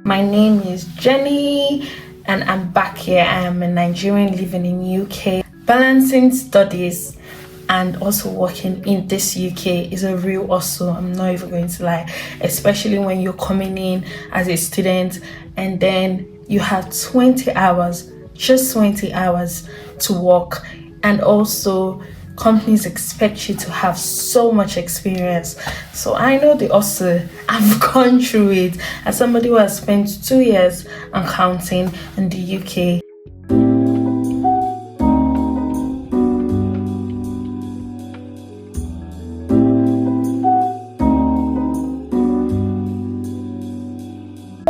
My name is Jenny and I'm back here. I am a Nigerian living in UK. Balancing studies and also working in this UK is a real hustle. I'm not even going to lie, especially when you're coming in as a student and then you have 20 hours, just 20 hours to work, and also companies expect you to have so much experience. So I know the hustle. I've gone through it as somebody who has spent 2 years and counting in the UK.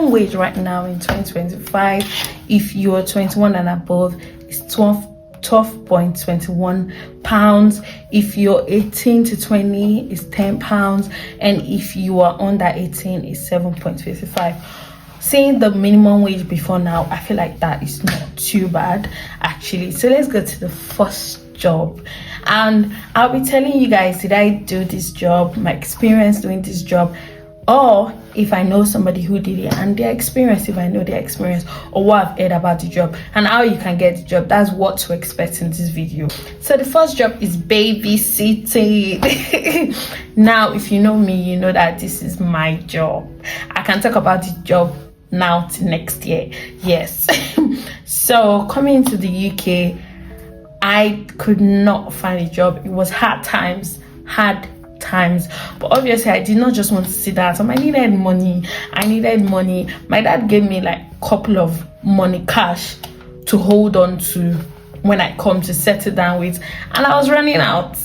Wage right now in 2025, if you are 21 and above, is 12.21 pounds. If you're 18 to 20, is 10 pounds, and if you are under 18, is 7.55. Seeing the minimum wage before now, I feel like that is not too bad actually. So let's go to the first job, and I'll be telling you guys, did I do this job, my experience doing this job, or if I know somebody who did it and their experience, if I know their experience, or what I've heard about the job and how you can get the job. That's what to expect in this video. So the first job is babysitting. Now, if you know me, you know that this is my job. I can talk about the job now to next year. Yes. So coming into the UK, I could not find a job. It was hard times, but obviously I did not just want to sit down. So I needed money. My dad gave me like a couple of money cash to hold on to when I come to settle down with, and I was running out.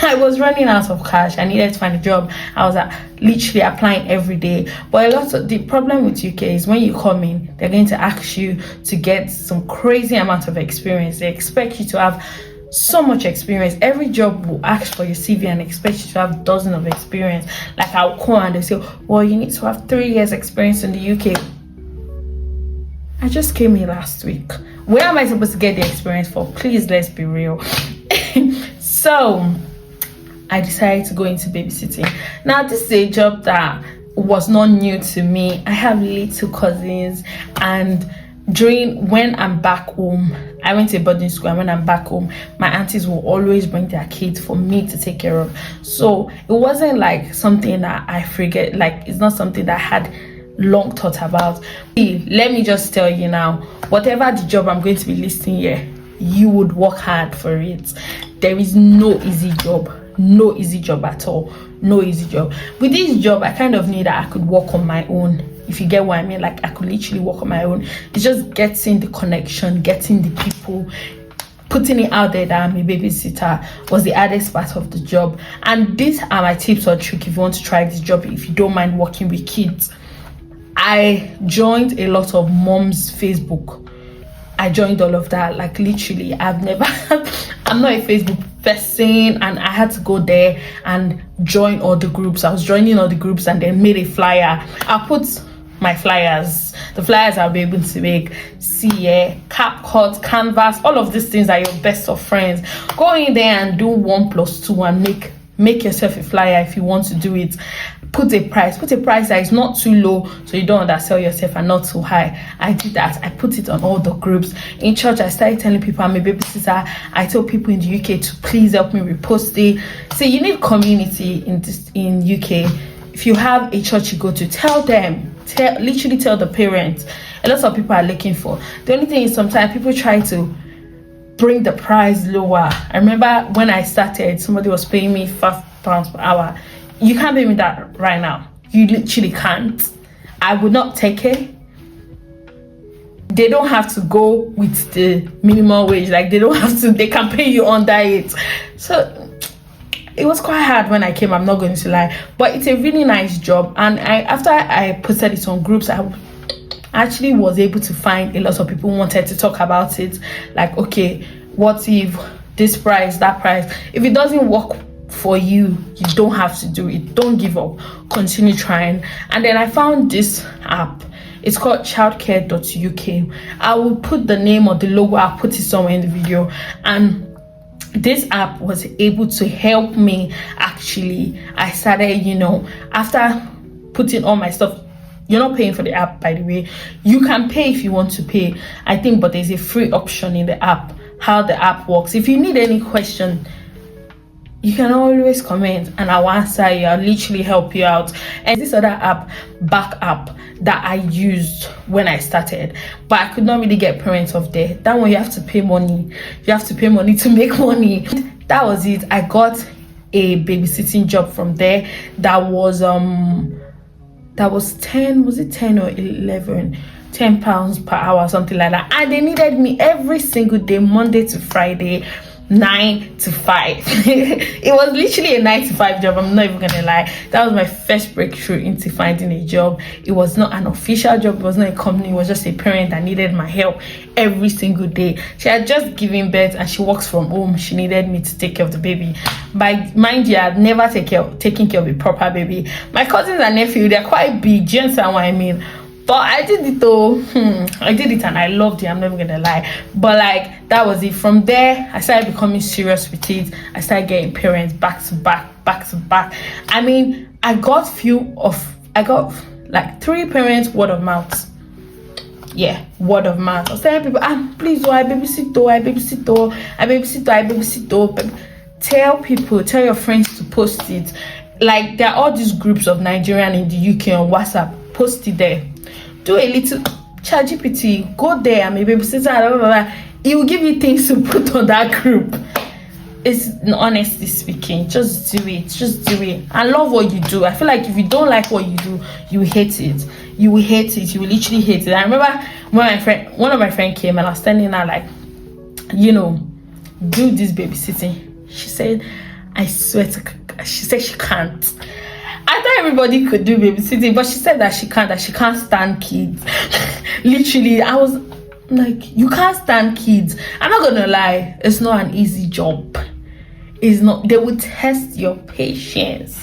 I was running out of cash. I needed to find a job. I was literally applying every day. But a lot of the problem with UK is when you come in, they're going to ask you to get some crazy amount of experience. They expect you to have so much experience. Every job will ask for your CV and expect you to have dozens of experience. Like I'll call and they say, well, you need to have 3 years experience in the UK. I just came here last week. Where am I supposed to get the experience for? Please, let's be real. So I decided to go into babysitting. Now this is a job that was not new to me. I have little cousins, and when I'm back home, I went to a boarding school, and when I'm back home, my aunties will always bring their kids for me to take care of. So it wasn't like something that I forget, like it's not something that I had long thought about. Let me just tell you now, whatever the job I'm going to be listing here, you would work hard for it. There is no easy job at all. No easy job. With this job, I kind of knew that I could work on my own, if you get what I mean. Like I could literally work on my own. It's just getting the connection, getting the people, putting it out there that I'm a babysitter was the hardest part of the job. And these are my tips or tricks if you want to try this job, if you don't mind working with kids. I joined a lot of moms Facebook. I joined all of that. Like literally, I'm not a Facebook person, and I had to go there and join all the groups. I was joining all the groups and then made a flyer. I put my the flyers I'll be able to make, cap cut, canvas, all of these things are your best of friends. Go in there and do 1+2 and make yourself a flyer if you want to do it. Put a price that is not too low so you don't undersell yourself, and not too high. I did that. I put it on all the groups. In church, I started telling people I'm a babysitter. I told people in the UK to please help me repost it. So you need community in UK. If you have a church you go to, literally tell the parents. A lot of people are looking for. The only thing is sometimes people try to bring the price lower. I remember when I started, somebody was paying me £5 per hour. You can't pay me that right now. You literally can't. I would not take it. They don't have to go with the minimum wage. Like they can pay you under it. So it was quite hard when I came, I'm not going to lie. But it's a really nice job. And after I posted it on groups, I actually was able to find a lot of people who wanted to talk about it. Like, okay, what if this price, that price? If it doesn't work for you, you don't have to do it. Don't give up. Continue trying. And then I found this app. It's called childcare.uk. I will put the name or the logo, I'll put it somewhere in the video. And this app was able to help me. Actually, I started, after putting all my stuff You're not paying for the app, by the way. You can pay if you want to pay, I think, but there's a free option in the app, how the app works. If you need any question, you can always comment and I'll answer you. I'll literally help you out. And this other app, back app, that I used when I started, but I could not really get parents off there. That one, you have to pay money. You have to pay money to make money. That was it. I got a babysitting job from there. That was 10, was it 10 or 11? £10 per hour, something like that. And they needed me every single day, Monday to Friday, 9 to 5. It was literally a 9 to 5 job. I'm not even gonna lie. That was my first breakthrough into finding a job. It was not an official job, it was not a company, it was just a parent that needed my help every single day. She had just given birth and she works from home. She needed me to take care of the baby. But mind you, I'd never taken care of a proper baby. My cousins and nephew, they're quite big. Do you understand what I mean? But I did it though. I did it and I loved it. I'm never gonna lie. But like, that was it. From there, I started becoming serious with it. I started getting parents back to back. I mean, I got like 3 parents word of mouth. Yeah, word of mouth. I was telling people, please, I babysit. Tell your friends to post it. Like, there are all these groups of Nigerian in the UK on WhatsApp. Post it there. Do a little ChatGPT, go there, I'm a babysitter, blah, blah, blah. It will give you things to put on that group. It's honestly speaking, just do it. I love what you do. I feel like if you don't like what you do, you hate it. You will literally hate it. I remember when one of my friends came and I was telling her, like, do this babysitting. She said, I swear to God, she said she can't. I thought everybody could do babysitting, but she said that she can't stand kids. Literally, I was like, you can't stand kids. I'm not gonna lie, it's not an easy job. It's not. They will test your patience.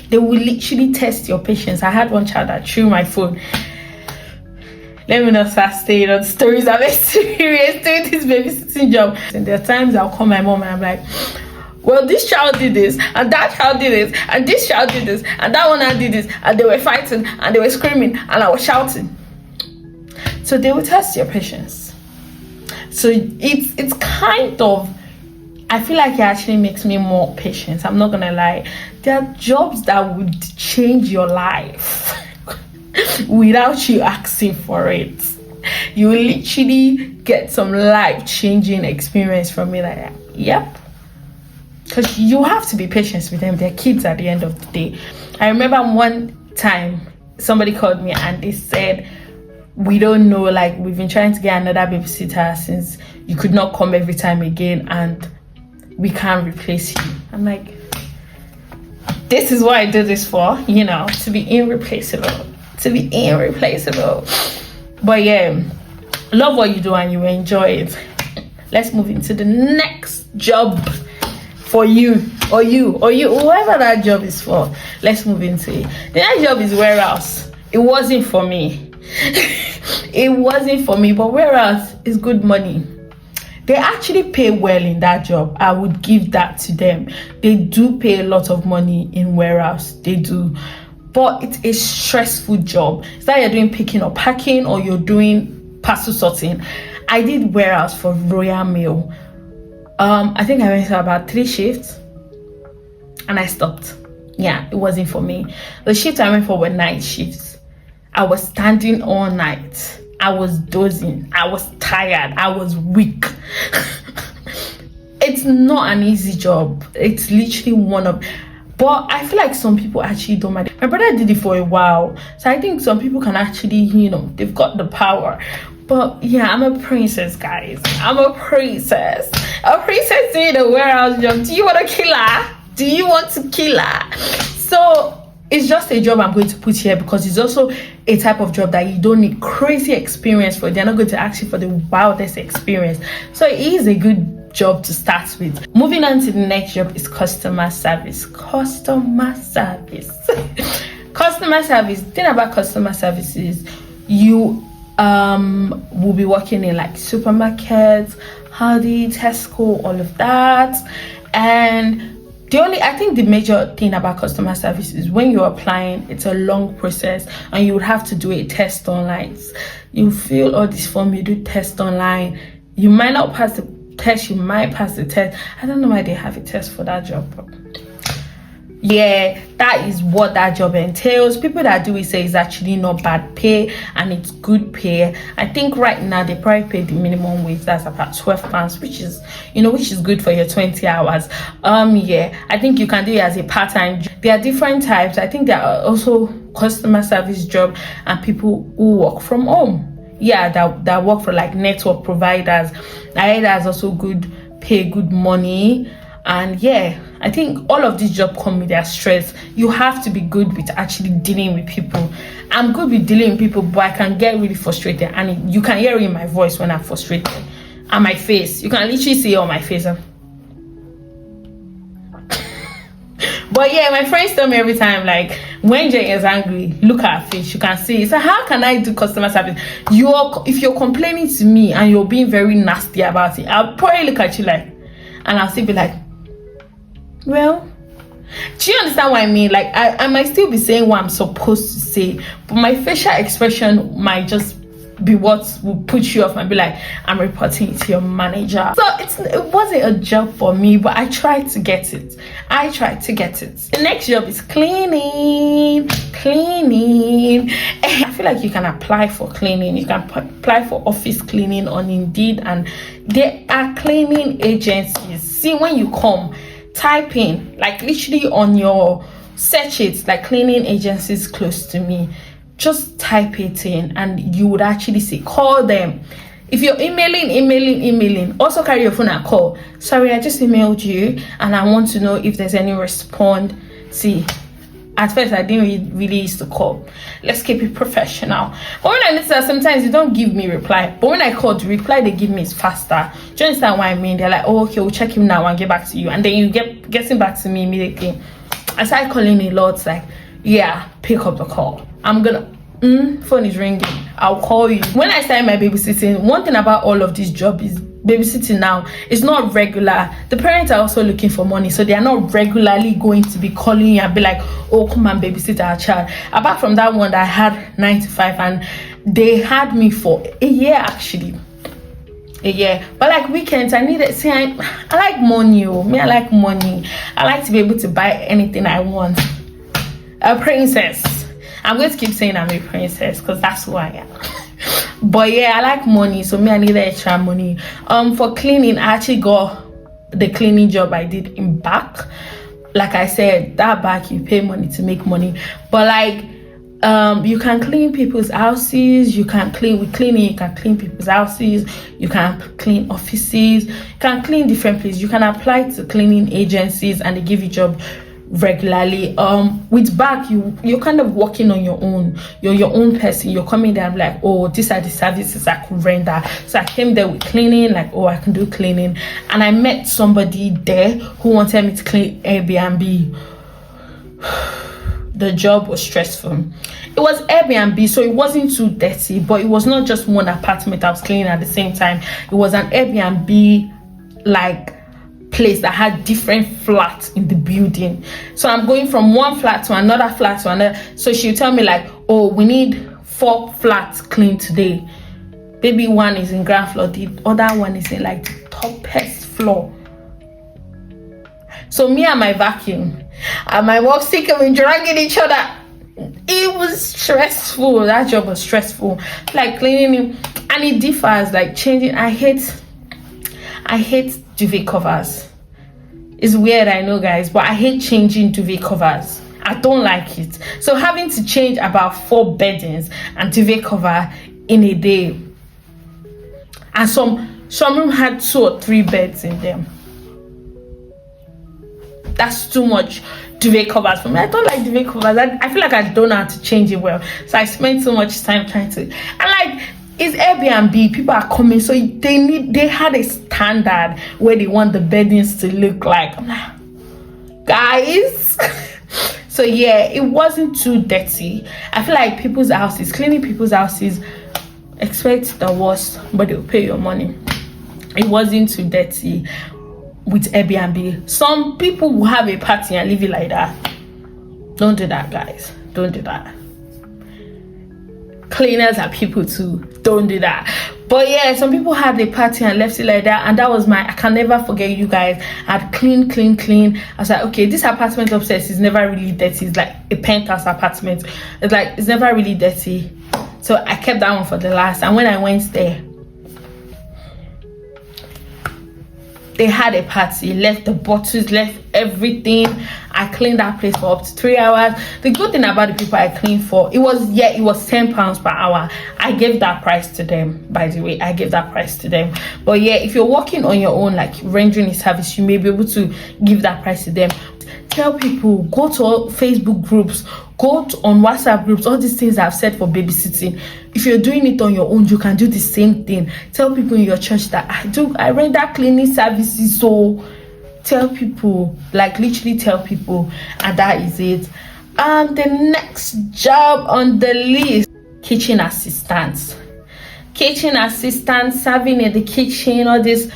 They will literally test your patience. I had one child that threw my phone. Let me not start staying on stories. I'm experienced doing this babysitting job. And there are times I'll call my mom and I'm like, well, this child did this, and that child did this, and this child did this, and that one did this, and they were fighting, and they were screaming, and I was shouting. So they will test your patience. So it's kind of, I feel like it actually makes me more patient. I'm not gonna lie. There are jobs that would change your life without you asking for it. You will literally get some life-changing experience from it. Like that. Yep. Because you have to be patient with them. They're kids at the end of the day. I remember one time somebody called me and they said, we don't know, like, we've been trying to get another babysitter since you could not come every time again and we can't replace you. I'm like, this is what I do this for, to be irreplaceable. But yeah, love what you do and you enjoy it. Let's move into the next job. For you, whoever that job is for, let's move into it. The next job is warehouse. It wasn't for me. But warehouse is good money. They actually pay well in that job. I would give that to them. They do pay a lot of money in warehouse. They do. But it's a stressful job. It's like you're doing picking or packing or you're doing parcel sorting. I did warehouse for Royal Mail. I think I went for about 3 shifts and I stopped. Yeah, it wasn't for me. The shifts I went for were night shifts. I was standing all night. I was dozing. I was tired. I was weak. It's not an easy job. It's literally but I feel like some people actually don't mind. My brother did it for a while. So I think some people can actually, they've got the power. But yeah, I'm a princess, guys. I'm a princess. A princess doing a warehouse job. Do you want to kill her? Do you want to kill her? So it's just a job I'm going to put here because it's also a type of job that you don't need crazy experience for. They're not going to ask you for the wildest experience. So it is a good job to start with. Moving on to the next job is customer service. Customer service. The thing about customer service is you will be working in like supermarkets, Aldi, Tesco, all of that, and I think the major thing about customer service is when you're applying, it's a long process and you would have to do a test online. You fill all this form, you do test online. You might not pass the test, you might pass the test. I don't know why they have a test for that job. Yeah, that is what that job entails. People that do it say it's actually not bad pay and it's good pay. I think right now they probably pay the minimum wage, that's about £12, which is, which is good for your 20 hours. Yeah, I think you can do it as a part-time. There are different types. I think there are also customer service job and people who work from home. Yeah, that work for like network providers. I heard that's also good pay, good money. And yeah, I think all of these jobs come with their stress. You have to be good with actually dealing with people. I'm good with dealing with people, but I can get really frustrated, and you can hear it in my voice when I'm frustrated. And my face, you can literally see it on my face. But yeah, my friends tell me every time, like, when Jay is angry, look at her face, you can see it. So how can I do customer service? If you're complaining to me and you're being very nasty about it, I'll probably look at you like, and I'll still be like, well, do you understand what I mean? Like, I might still be saying what I'm supposed to say, but my facial expression might just be what will put you off and be like, I'm reporting it to your manager. So it wasn't a job for me, but I tried to get it. The next job is cleaning. I feel like you can apply for cleaning. You can apply for office cleaning on Indeed, and there are cleaning agencies. See, when you come, type in, like, literally on your search it, like, cleaning agencies close to me. Just type it in and you would actually see. Call them. If you're emailing, also carry your phone and call. Sorry, I just emailed you and I want to know if there's any response. See, at first I didn't really used to call. Let's keep it professional. But when I listen, sometimes you don't give me reply, but when I call, the reply they give me is faster. Do you understand what I mean? They're like, oh, okay, we'll check him now and get back to you, and then you getting back to me immediately. I started calling a lot, like, yeah, pick up the call. I'm gonna phone is ringing, I'll call you. When I started my babysitting, one thing about all of this job is babysitting now, it's not regular. The parents are also looking for money, so they are not regularly going to be calling you and be like, oh, come and babysit our child. Apart from that one that I had 9 to 5, and they had me for a year, actually. A year. But like weekends, I needed, see, I like money. I like money. I like to be able to buy anything I want. A princess. I'm going to keep saying I'm a princess because that's who I am. But yeah, I like money, so I needed extra money. For cleaning, I actually got the cleaning job I did in back. Like I said, that back you pay money to make money. But like, you can clean people's houses. You can clean with cleaning. You can clean people's houses. You can clean offices. You can clean different places. You can apply to cleaning agencies and they give you job regularly. With back, you're kind of working on your own. You're your own person. You're coming there and like, oh, these are the services I could render. So I came there with cleaning, like, oh, I can do cleaning. And I met somebody there who wanted me to clean Airbnb. The job was stressful. It was Airbnb, so it wasn't too dirty, but it was not just one apartment I was cleaning at the same time. It was an Airbnb like place that had different flats in the building. So I'm going from one flat to another flat to another. So she'll tell me like, oh, we need 4 flats cleaned today. Maybe one is in ground floor, the other one is in like the topest floor. So me and my vacuum and my mom sick of dragging each other. It was stressful. That job was stressful. Like cleaning, and it differs, like changing. I hate duvet covers. It's weird, I know, guys, but I hate changing duvet covers. I don't like it. So having to change about 4 beddings and duvet cover in a day, and some room had 2 or 3 beds in them. That's too much duvet covers for me. I don't like duvet covers. I feel like I don't know how to change it well. So I spent so much time trying to. And like, it's Airbnb. People are coming, so they had a standard where they want the beddings to look like. I'm like, guys. So yeah, it wasn't too dirty. I feel like people's houses, cleaning people's houses, expect the worst, but they'll pay your money. It wasn't too dirty. with Airbnb. Some people will have a party and leave it like that. Don't do that, guys. Don't do that. Cleaners are people too. Don't do that. But yeah, some people had a party and left it like that, and that was I can never forget, you guys. I'd clean. I was like, okay, this apartment upstairs is never really dirty. It's like a penthouse apartment. It's never really dirty. So I kept that one for the last. And when I went there, they had a party, left the bottles, left everything. I cleaned that place for up to 3 hours. The good thing about the people I cleaned for, it was £10 per hour. I gave that price to them, by the way. I gave that price to them. But yeah, if you're working on your own, like rendering a service, you may be able to give that price to them. Tell people, go to Facebook groups, go on WhatsApp groups, all these things I've said for babysitting. If you're doing it on your own, you can do the same thing. Tell people in your church that I render cleaning services, so tell people, like literally tell people, and that is it. And the next job on the list, kitchen assistants. Kitchen assistants, serving in the kitchen, all this.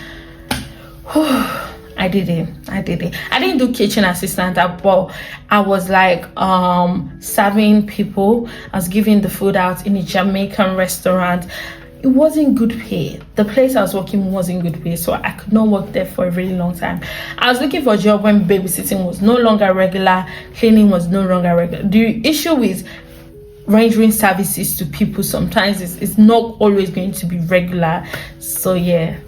I did it. I didn't do kitchen assistant, but I was like serving people. I was giving the food out in a Jamaican restaurant. It wasn't good pay. The place I was working wasn't good pay, so I could not work there for a really long time. I was looking for a job when babysitting was no longer regular, cleaning was no longer regular. The issue with rendering services to people sometimes it's not always going to be regular. So yeah.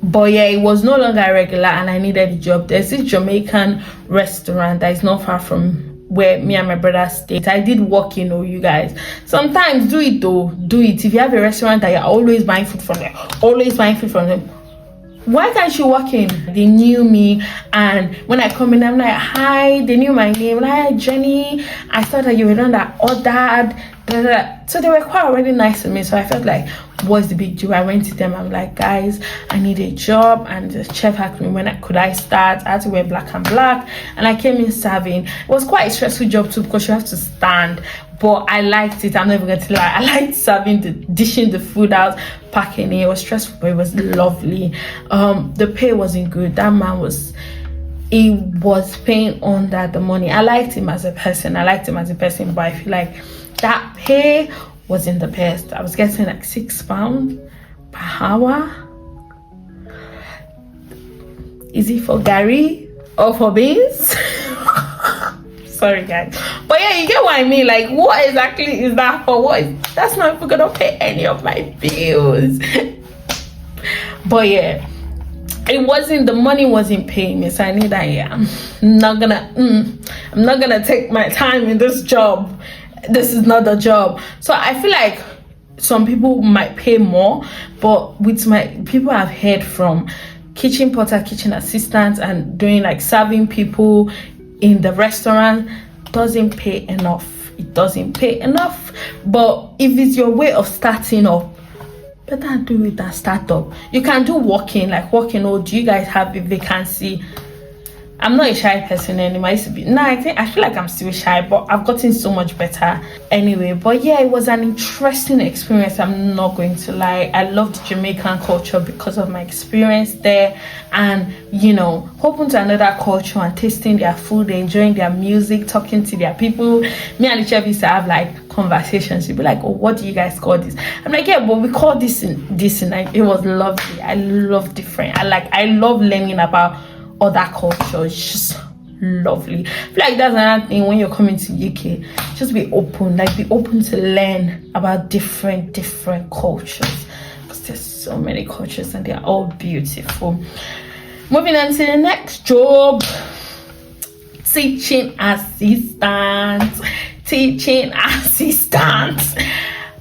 But yeah, it was no longer regular and I needed a job. There's this Jamaican restaurant that is not far from where me and my brother stayed. I did work, you guys. Sometimes do it though. Do it. If you have a restaurant that you're always buying food from them, why can't you walk in? They knew me, and when I come in, I'm like, hi. They knew my name. Hi, Jenny. I thought that you were the one that ordered. So they were quite already nice to me. So I felt like, what's the big deal? I went to them. I'm like, guys, I need a job. And the chef asked me could I start. I had to wear black, and I came in serving. It was quite a stressful job too because you have to stand. But I liked it. I'm never going to lie. I liked serving, dishing the food out, packing it. It was stressful, but it was lovely. The pay wasn't good. That man was paying under the money. I liked him as a person, but I feel like that pay wasn't the best. I was getting like £6 per hour. Is it for Gary or for beans? Sorry guys, but yeah, you get what I mean. Like, what exactly is that for? That's not even gonna pay any of my bills. But yeah, the money wasn't paying me, so I knew that I'm not gonna take my time in this job. This is not the job. So I feel like some people might pay more, but with my people I've heard from, kitchen porter, kitchen assistants, and doing like serving people in the restaurant, doesn't pay enough. It doesn't pay enough. But if it's your way of starting up, better do it and start up. You can do walking. Oh, do you guys have a vacancy? I'm not a shy person anymore. I used to be. I feel like I'm still shy, but I've gotten so much better anyway. But yeah, it was an interesting experience. I'm not going to lie. I loved Jamaican culture because of my experience there, and hoping to another culture and tasting their food, enjoying their music, talking to their people. Me and the chef used to have like conversations. You'd be like, oh, what do you guys call this? I'm like, yeah, but we call this and it was lovely. I love different. I love learning about other cultures. It's just lovely. I feel like that's another thing when you're coming to UK. Just be open. Be open to learn about different cultures, because there's so many cultures and they're all beautiful. Moving on to the next job, teaching assistant.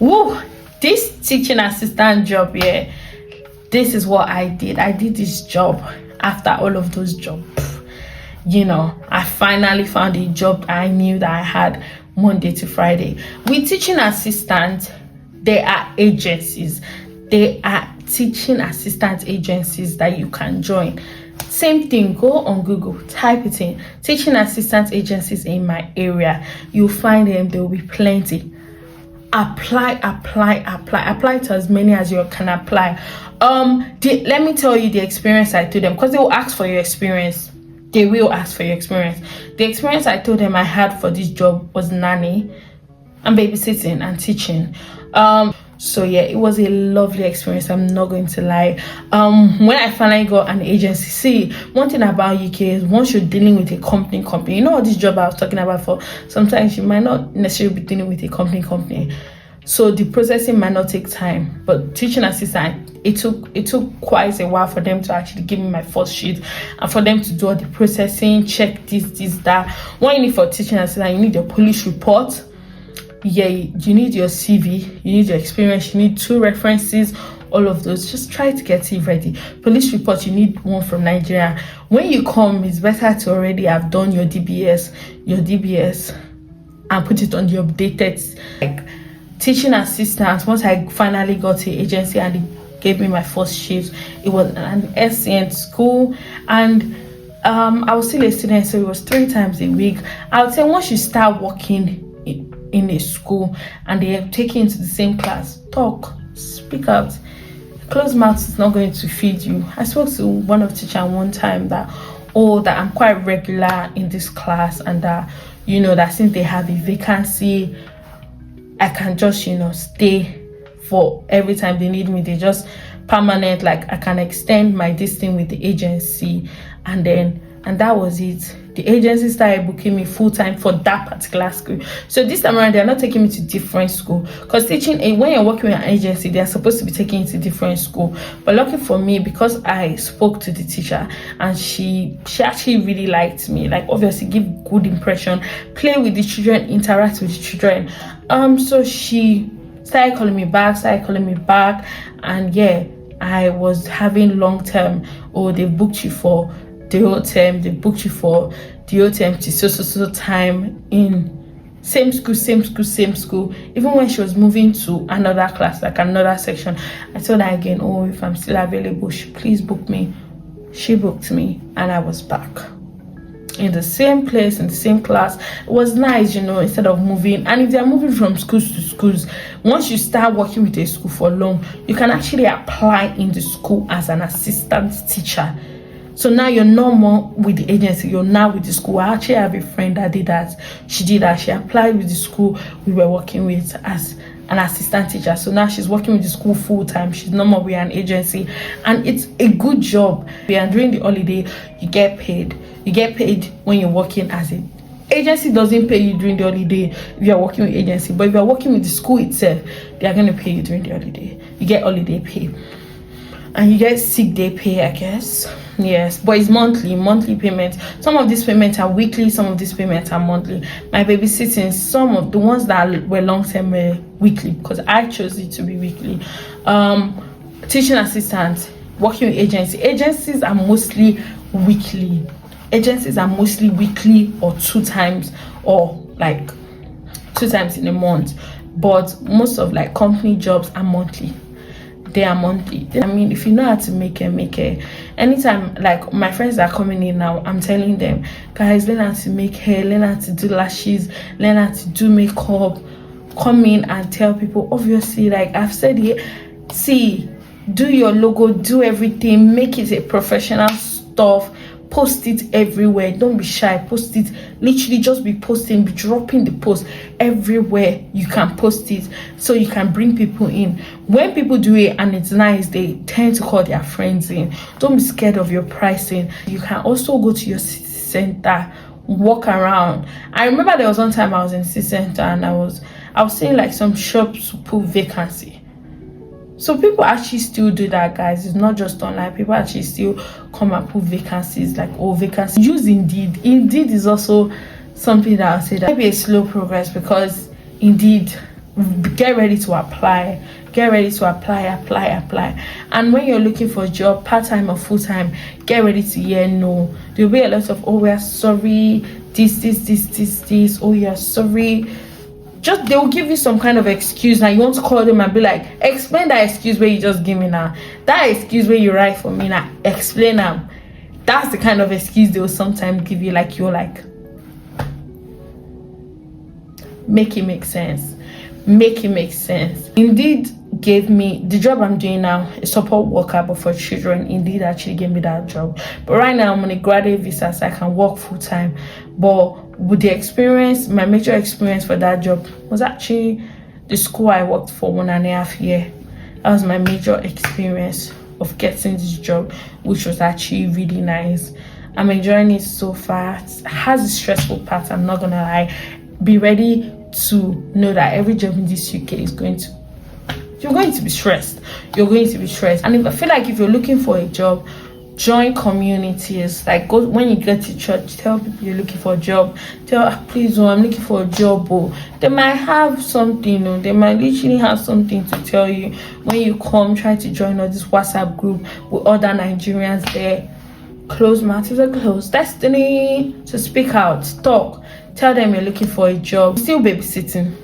Woo! This teaching assistant job, yeah, this is what I did. I did this job after all of those jobs. I finally found a job I knew that I had Monday to Friday. With teaching assistants, there are agencies. There are teaching assistant agencies that you can join. Same thing, go on Google, type it in, teaching assistant agencies in my area. You'll find them. There will be plenty. apply to as many as you can apply. Let me tell you the experience I told them, because they will ask for your experience. They will ask for your experience. The experience I told them I had for this job was nanny and babysitting and teaching. So yeah, it was a lovely experience, I'm not going to lie. When I finally got an agency, see, one thing about UK is once you're dealing with a company, you know, all this job I was talking about for, sometimes you might not necessarily be dealing with a company, so the processing might not take time. But teaching assistant, it took quite a while for them to actually give me my first sheet and for them to do all the processing, check this, that. What you need for teaching assistant, you need your police report. Yeah, you need your CV, you need your experience, you need 2 references, all of those. Just try to get it ready. Police report, you need one from Nigeria. When you come, it's better to already have done your DBS, and put it on the updated. Like teaching assistant, once I finally got to agency and they gave me my first shift, it was an SCN school, and I was still a student, so it was 3 times a week. I would say once you start working in a school and they are taking into the same class, speak out. Closed mouth is not going to feed you. I spoke to one of the teachers one time that I'm quite regular in this class, and that, you know, that since they have a vacancy, I can just, you know, stay for every time they need me. They just permanent, like I can extend my distance with the agency, and that was it. The agency started booking me full-time for that particular school. So this time around, they're not taking me to different school, because teaching, when you're working with an agency, they're supposed to be taking you to different school. But lucky for me, because I spoke to the teacher and she actually really liked me, like obviously give good impression, play with the children, interact with the children. So she started calling me back, and yeah, I was having long-term, they booked you for the whole term, they booked you for the whole term to so time in same school. Even when she was moving to another class, like another section, I told her again, if I'm still available, please book me. She booked me, and I was back in the same place, in the same class. It was nice, you know, instead of moving. And if they're moving from schools to schools, once you start working with a school for long, you can actually apply in the school as an assistant teacher. So now you're no more with the agency, you're now with the school. I actually have a friend that did that. She applied with the school we were working with as an assistant teacher. So now she's working with the school full time. She's no more with an agency, and it's a good job. And during the holiday, you get paid. You get paid when you're working as a agency. Doesn't pay you during the holiday if you're working with agency, but if you're working with the school itself, they are going to pay you during the holiday. You get holiday pay. And you get sick day pay, I guess. Yes, but it's monthly payments. Some of these payments are weekly, some of these payments are monthly. My babysitting, some of the ones that were long-term were weekly, because I chose it to be weekly. Teaching assistants, working with agencies are mostly weekly. Agencies are mostly weekly or 2 times, or like 2 times in a month. But most of like company jobs are monthly. They are monthly. I mean, if you know how to make it. Anytime, like my friends are coming in now, I'm telling them, guys, learn how to make hair, learn how to do lashes, learn how to do makeup. Come in and tell people. Obviously, like I've said here, see, do your logo, do everything, make it a professional stuff. Post it everywhere. Don't be shy. Post it. Literally just be posting, be dropping the post everywhere you can post it, so you can bring people in. When people do it and it's nice, they tend to call their friends in. Don't be scared of your pricing. You can also go to your city center, walk around. I remember there was one time I was in city center and I was seeing like some shops put vacancy. So people actually still do that, guys. It's not just online. People actually still come and put vacancies, like vacancies. Use Indeed. Indeed is also something that I'll say that maybe a slow progress, because Indeed, get ready to apply. Get ready to apply. And when you're looking for a job, part-time or full-time, get ready to hear no. There'll be a lot of, we're sorry, this, you're sorry. Just they will give you some kind of excuse. Now you want to call them and be like, explain that excuse where you just give me now. That excuse where you write for me now, explain them. That's the kind of excuse they will sometimes give you. Like you're like, make it make sense. make it make sense. Indeed gave me the job I'm doing now, a support worker but for children. Indeed actually gave me that job, but right now I'm on a graduate visa, so I can work full-time. But with the experience, my major experience for that job was actually the school I worked for 1.5 years. That was my major experience of getting this job, which was actually really nice. I'm enjoying it so far. It has a stressful part, I'm not gonna lie. Be ready to know that every job in this UK is you're going to be stressed. You're going to be stressed. And if I feel like if you're looking for a job, join communities. Like, go when you get to church, tell people you're looking for a job. Please, I'm looking for a job. They might have something, they might literally have something to tell you. When you come, try to join this WhatsApp group with other Nigerians there. Close mouth is a closed destiny. So speak out, talk, tell them you're looking for a job. Still babysitting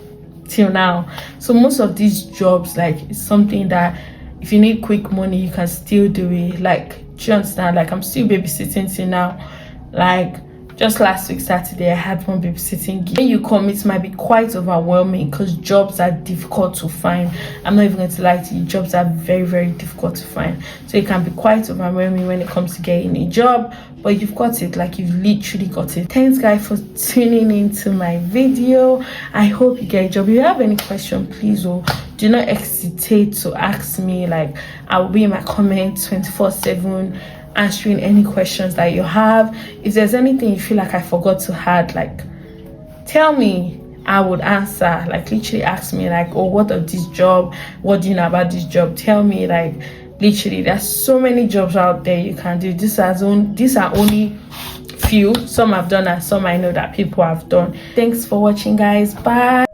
till now, so most of these jobs, like, it's something that if you need quick money, you can still do it. Like, do you understand? Like, I'm still babysitting till now. Like, just last week Saturday I had one babysitting gig. When you come, it might be quite overwhelming because jobs are difficult to find. I'm not even going to lie to you, jobs are very, very difficult to find. So it can be quite overwhelming when it comes to getting a job, but you've got it. Like, you've literally got it. Thanks guys for tuning into my video. I hope you get a job. If you have any question, please do not hesitate to ask me. Like, I will be in my comments 24/7 answering any questions that you have. If there's anything you feel like I forgot to add, like, tell me, I would answer. Like, literally ask me, like, oh, what of this job, what do you know about this job? Tell me. Like, literally, there's so many jobs out there you can do. These are only few. Some I've done and some I know that people have done. Thanks for watching guys. Bye.